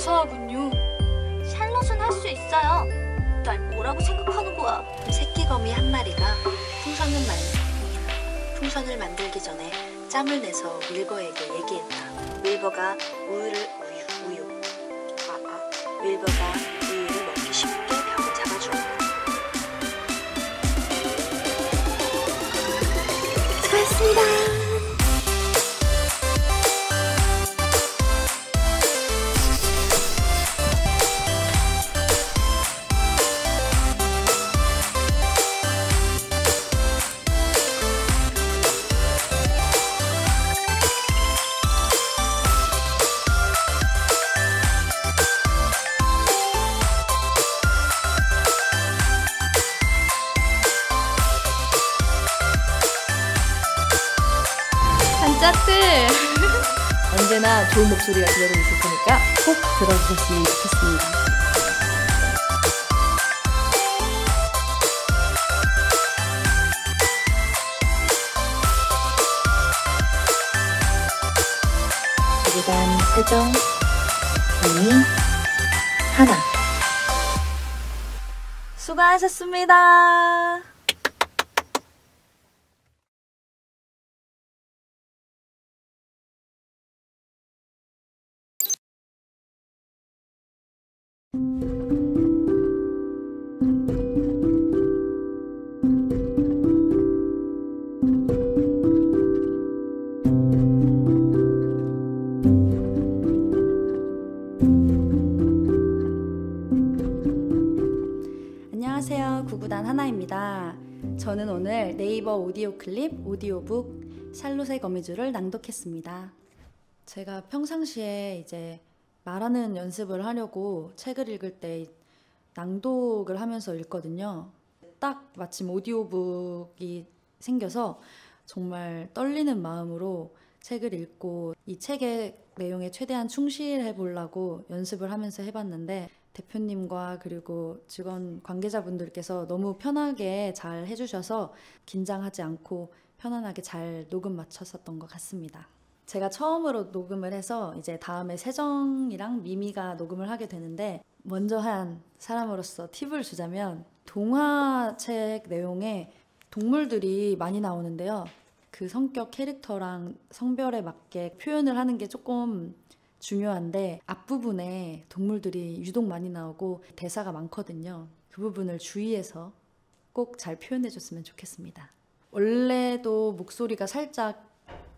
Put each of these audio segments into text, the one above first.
무사하군요. 샬롯은 할 수 있어요. 날 뭐라고 생각하는 거야? 새끼 거미 한 마리가 풍선을 만들기 전에 짬을 내서 윌버에게 얘기했다. 윌버가 우유를 먹기 쉽게 벽을 잡아주었다. 수고했습니다. 반짝들! 언제나 좋은 목소리가 기다리고 있을 테니까 꼭 들어주셨으면 좋겠습니다. 구구단 세정, 미미, 하나. 수고하셨습니다. 안녕하세요, 구구단 하나입니다. 저는 오늘 네이버 오디오 클립 오디오북 샬롯의 거미줄을 낭독했습니다. 제가 평상시에 이제 말하는 연습을 하려고 책을 읽을 때 낭독을 하면서 읽거든요. 딱 마침 오디오북이 생겨서 정말 떨리는 마음으로 책을 읽고 이 책의 내용에 최대한 충실해 보려고 연습을 하면서 해봤는데 대표님과 그리고 직원 관계자분들께서 너무 편하게 잘 해주셔서 긴장하지 않고 편안하게 잘 녹음 마쳤었던 것 같습니다. 제가 처음으로 녹음을 해서 이제 다음에 세정이랑 미미가 녹음을 하게 되는데 먼저 한 사람으로서 팁을 주자면 동화책 내용에 동물들이 많이 나오는데요. 그 성격 캐릭터랑 성별에 맞게 표현을 하는 게 조금 중요한데 앞부분에 동물들이 유독 많이 나오고 대사가 많거든요. 그 부분을 주의해서 꼭 잘 표현해 줬으면 좋겠습니다. 원래도 목소리가 살짝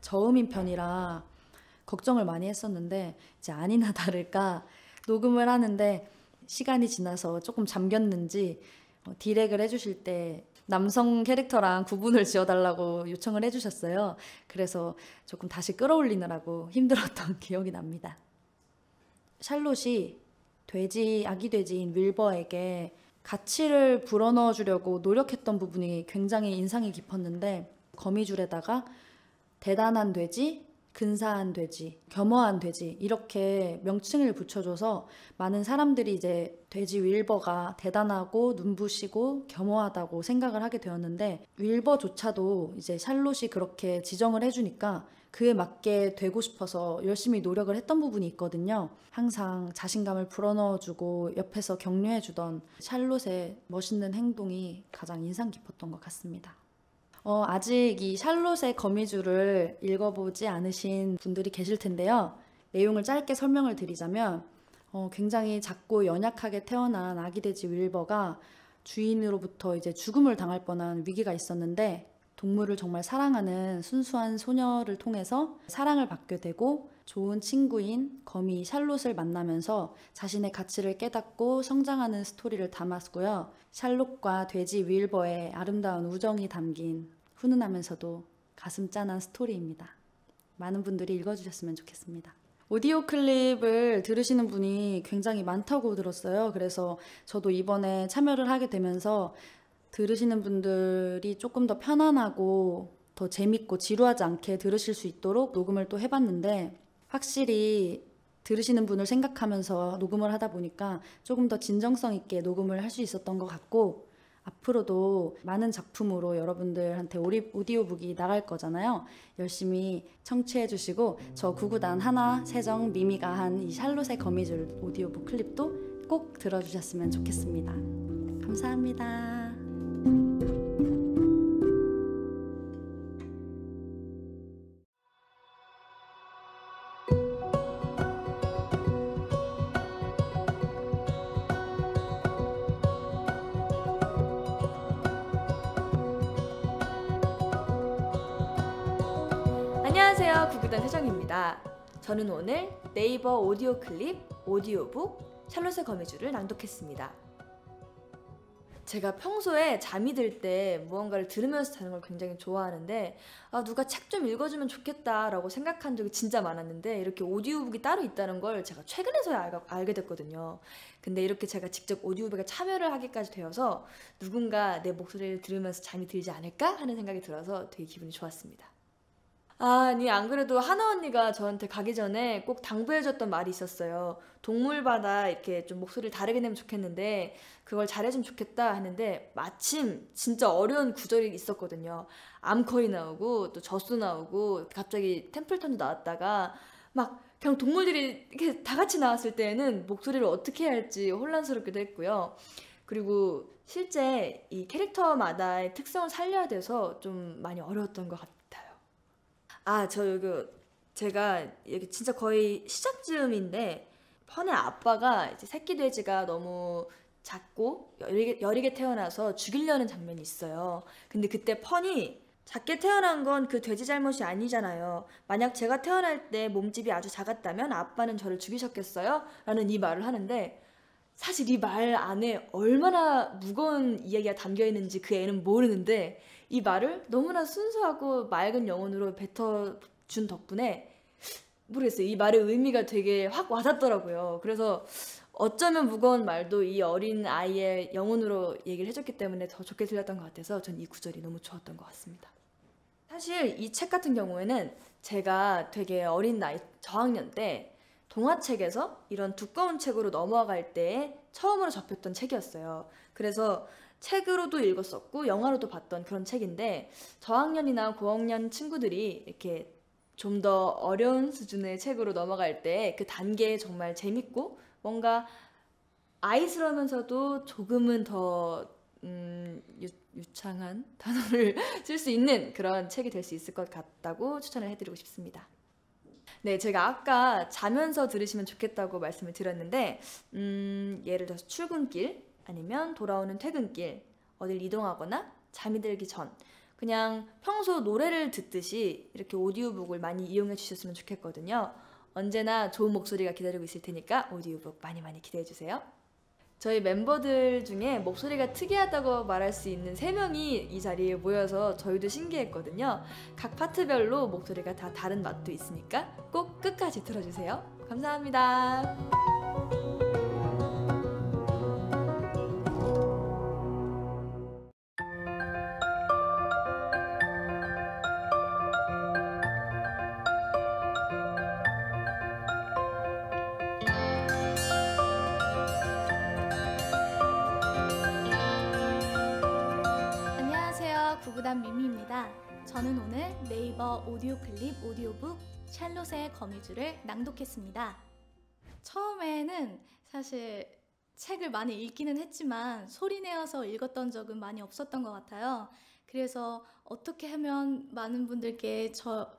저음인 편이라 걱정을 많이 했었는데 이제 아니나 다를까 녹음을 하는데 시간이 지나서 조금 잠겼는지 디렉을 해주실 때 남성 캐릭터랑 구분을 지어달라고 요청을 해주셨어요. 그래서 조금 다시 끌어올리느라고 힘들었던 기억이 납니다. 샬롯이 아기 돼지인 윌버에게 가치를 불어넣어 주려고 노력했던 부분이 굉장히 인상이 깊었는데 거미줄에다가 대단한 돼지, 근사한 돼지, 겸허한 돼지 이렇게 명칭을 붙여줘서 많은 사람들이 이제 돼지 윌버가 대단하고 눈부시고 겸허하다고 생각을 하게 되었는데 윌버조차도 이제 샬롯이 그렇게 지정을 해주니까 그에 맞게 되고 싶어서 열심히 노력을 했던 부분이 있거든요. 항상 자신감을 불어넣어주고 옆에서 격려해주던 샬롯의 멋있는 행동이 가장 인상 깊었던 것 같습니다. 아직 이 샬롯의 거미줄을 읽어보지 않으신 분들이 계실 텐데요. 내용을 짧게 설명을 드리자면 굉장히 작고 연약하게 태어난 아기 돼지 윌버가 주인으로부터 이제 죽음을 당할 뻔한 위기가 있었는데 동물을 정말 사랑하는 순수한 소녀를 통해서 사랑을 받게 되고 좋은 친구인 거미 샬롯을 만나면서 자신의 가치를 깨닫고 성장하는 스토리를 담았고요. 샬롯과 돼지 윌버의 아름다운 우정이 담긴 훈훈하면서도 가슴 짠한 스토리입니다. 많은 분들이 읽어주셨으면 좋겠습니다. 오디오 클립을 들으시는 분이 굉장히 많다고 들었어요. 그래서 저도 이번에 참여를 하게 되면서 들으시는 분들이 조금 더 편안하고 더 재밌고 지루하지 않게 들으실 수 있도록 녹음을 또 해봤는데 확실히 들으시는 분을 생각하면서 녹음을 하다 보니까 조금 더 진정성 있게 녹음을 할 수 있었던 것 같고 앞으로도 많은 작품으로 여러분들한테 오디오북이 나갈 거잖아요. 열심히 청취해 주시고 저 구구단 하나, 세정, 미미가 한 이 샬롯의 거미줄 오디오북 클립도 꼭 들어주셨으면 좋겠습니다. 감사합니다. 안녕하세요. 구구단 세정입니다. 저는 오늘 네이버 오디오 클립, 오디오북, 샬롯의 거미줄을 낭독했습니다. 제가 평소에 잠이 들 때 무언가를 들으면서 자는 걸 굉장히 좋아하는데 누가 책 좀 읽어주면 좋겠다라고 생각한 적이 진짜 많았는데 이렇게 오디오북이 따로 있다는 걸 제가 최근에서야 알게 됐거든요. 근데 이렇게 제가 직접 오디오북에 참여를 하기까지 되어서 누군가 내 목소리를 들으면서 잠이 들지 않을까 하는 생각이 들어서 되게 기분이 좋았습니다. 아니, 안 그래도 하나 언니가 저한테 가기 전에 꼭 당부해줬던 말이 있었어요. 동물마다 이렇게 좀 목소리를 다르게 내면 좋겠는데 그걸 잘해주면 좋겠다 했는데 마침 진짜 어려운 구절이 있었거든요. 암컷이 나오고 또 젖소 나오고 갑자기 템플턴도 나왔다가 막 그냥 동물들이 이렇게 다 같이 나왔을 때에는 목소리를 어떻게 해야 할지 혼란스럽기도 했고요. 그리고 실제 이 캐릭터마다의 특성을 살려야 돼서 좀 많이 어려웠던 것 같아요. 제가 여기 진짜 거의 시작쯤인데 펀의 아빠가 이제 새끼 돼지가 너무 작고 여리게 태어나서 죽이려는 장면이 있어요. 근데 그때 펀이 작게 태어난 건 그 돼지 잘못이 아니잖아요. 만약 제가 태어날 때 몸집이 아주 작았다면 아빠는 저를 죽이셨겠어요? 라는 이 말을 하는데 사실 이 말 안에 얼마나 무거운 이야기가 담겨 있는지 그 애는 모르는데 이 말을 너무나 순수하고 맑은 영혼으로 뱉어준 덕분에 모르겠어요. 이 말의 의미가 되게 확 와닿더라고요. 그래서 어쩌면 무거운 말도 이 어린 아이의 영혼으로 얘기를 해줬기 때문에 더 좋게 들렸던 것 같아서 전 이 구절이 너무 좋았던 것 같습니다. 사실 이 책 같은 경우에는 제가 되게 어린 나이 저학년 때 동화책에서 이런 두꺼운 책으로 넘어갈 때 처음으로 접했던 책이었어요. 그래서 책으로도 읽었었고 영화로도 봤던 그런 책인데 저학년이나 고학년 친구들이 이렇게 좀 더 어려운 수준의 책으로 넘어갈 때 그 단계에 정말 재밌고 뭔가 아이스러우면서도 조금은 더 유창한 단어를 쓸 수 있는 그런 책이 될 수 있을 것 같다고 추천을 해드리고 싶습니다. 네, 제가 아까 자면서 들으시면 좋겠다고 말씀을 드렸는데 예를 들어서 출근길 아니면 돌아오는 퇴근길 어딜 이동하거나 잠이 들기 전 그냥 평소 노래를 듣듯이 이렇게 오디오북을 많이 이용해 주셨으면 좋겠거든요. 언제나 좋은 목소리가 기다리고 있을 테니까 오디오북 많이 기대해 주세요. 저희 멤버들 중에 목소리가 특이하다고 말할 수 있는 3명이 이 자리에 모여서 저희도 신기했거든요. 각 파트별로 목소리가 다 다른 맛도 있으니까 꼭 끝까지 들어주세요. 감사합니다. 안녕하세요. 구구단 미미입니다. 저는 오늘 네이버 오디오 클립 오디오북 샬롯의 거미줄을 낭독했습니다. 처음에는 사실 책을 많이 읽기는 했지만 소리내어서 읽었던 적은 많이 없었던 것 같아요. 그래서 어떻게 하면 많은 분들께 저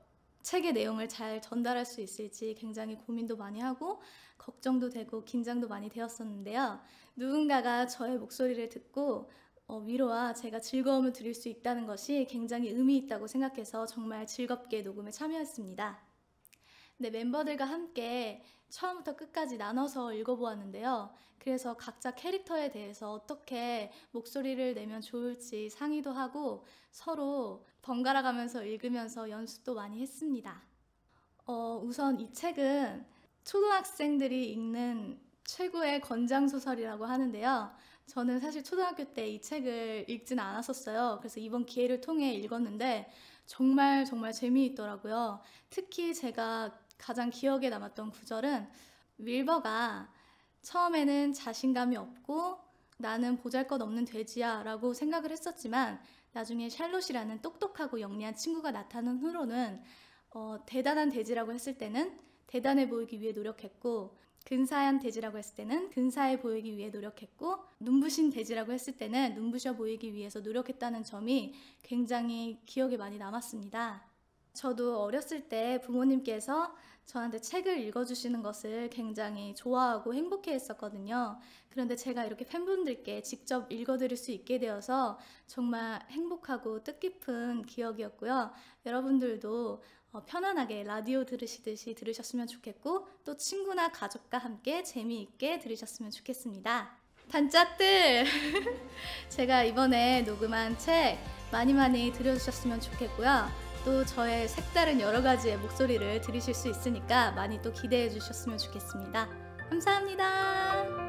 책의 내용을 잘 전달할 수 있을지 굉장히 고민도 많이 하고 걱정도 되고 긴장도 많이 되었었는데요. 누군가가 저의 목소리를 듣고 위로와 제가 즐거움을 드릴 수 있다는 것이 굉장히 의미 있다고 생각해서 정말 즐겁게 녹음에 참여했습니다. 네, 멤버들과 함께 처음부터 끝까지 나눠서 읽어보았는데요. 그래서 각자 캐릭터에 대해서 어떻게 목소리를 내면 좋을지 상의도 하고 서로 번갈아 가면서 읽으면서 연습도 많이 했습니다. 우선 이 책은 초등학생들이 읽는 최고의 권장소설이라고 하는데요. 저는 사실 초등학교 때 이 책을 읽지는 않았었어요. 그래서 이번 기회를 통해 읽었는데 정말 재미있더라고요. 특히 제가 가장 기억에 남았던 구절은 윌버가 처음에는 자신감이 없고 나는 보잘것없는 돼지야 라고 생각을 했었지만 나중에 샬롯이라는 똑똑하고 영리한 친구가 나타난 후로는 대단한 돼지라고 했을 때는 대단해 보이기 위해 노력했고, 근사한 돼지라고 했을 때는 근사해 보이기 위해 노력했고, 눈부신 돼지라고 했을 때는 눈부셔 보이기 위해서 노력했다는 점이 굉장히 기억에 많이 남았습니다. 저도 어렸을 때 부모님께서 저한테 책을 읽어주시는 것을 굉장히 좋아하고 행복해 했었거든요. 그런데 제가 이렇게 팬분들께 직접 읽어드릴 수 있게 되어서 정말 행복하고 뜻깊은 기억이었고요. 여러분들도 편안하게 라디오 들으시듯이 들으셨으면 좋겠고, 또 친구나 가족과 함께 재미있게 들으셨으면 좋겠습니다. 단짝들! 제가 이번에 녹음한 책 많이 들어주셨으면 좋겠고요. 또 저의 색다른 여러 가지의 목소리를 들으실 수 있으니까 많이 또 기대해 주셨으면 좋겠습니다. 감사합니다.